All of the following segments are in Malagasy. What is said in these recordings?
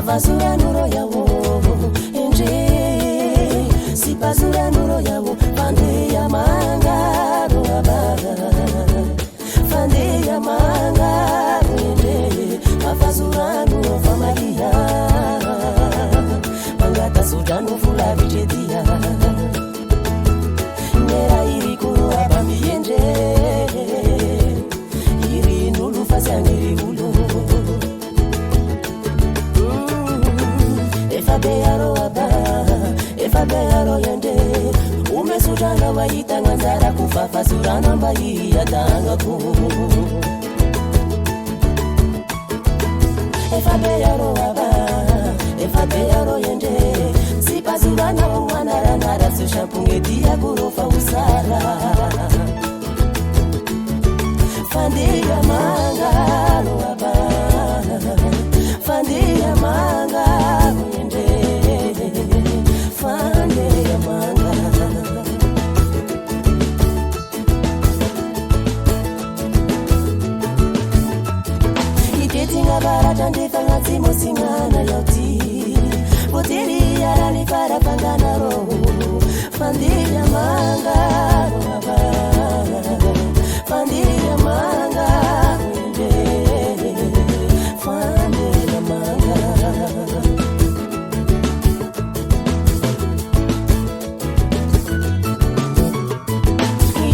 Fafazura nuro yawo enje sipazura nuro yawo fande ya manga roabaga fande ya manga enje fafazura nuro famalia mangata sudanu fula vijetia nera iri kuro abami enje iri nulu fasangiri ulo Efabeyaro yende umesutana waitanga nzara kufafasurana mbai yatanga ku Efabeyaro yende sipazurana mwana nara sushampungetia kurofa usara Fandia manga roaba Fandia manga Barata simosingana yoti Botiri yarani para pangana ro Fandia manga Fandia manga Fandia manga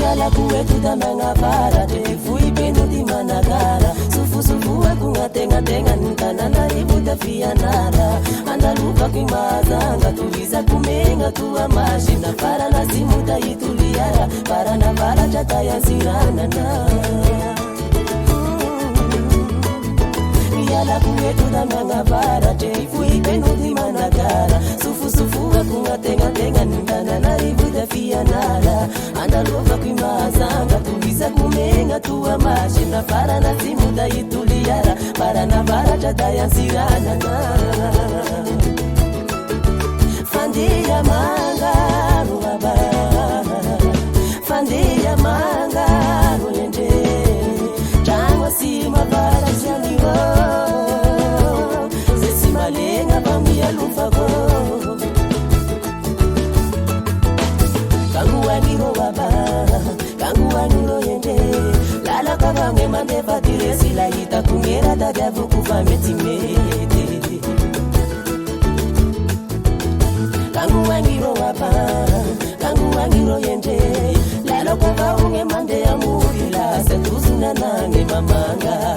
Yala kuetu tamanga barate Fui penu di managara Sufu kungatenga nkana ributa fianara andaluka kimazanga tuliza kumenga tuwa mashina para na simuta ituliara para na para chata ya sirana na yala kuetu damanga para teifu ipenu dimanagara sufu kungatenga nkana ributa fianara andaluka kimazanga tuliza kumenga tuwa mashina para na simuta ituliara para na para chata ya sirana na Fandia manga ruaba Fandia manga ruende Jangwa sima para jaliwa Zesima lenga bambia lufago Kangu waniro waba Kangu waniro yende Lala kabange mande fatire sila hita kumera tadavu kufa metimete Kangu wangiro wapa Kangu wangiro yende Lala kufa unge mande ya muhila Setuzuna nange mamanga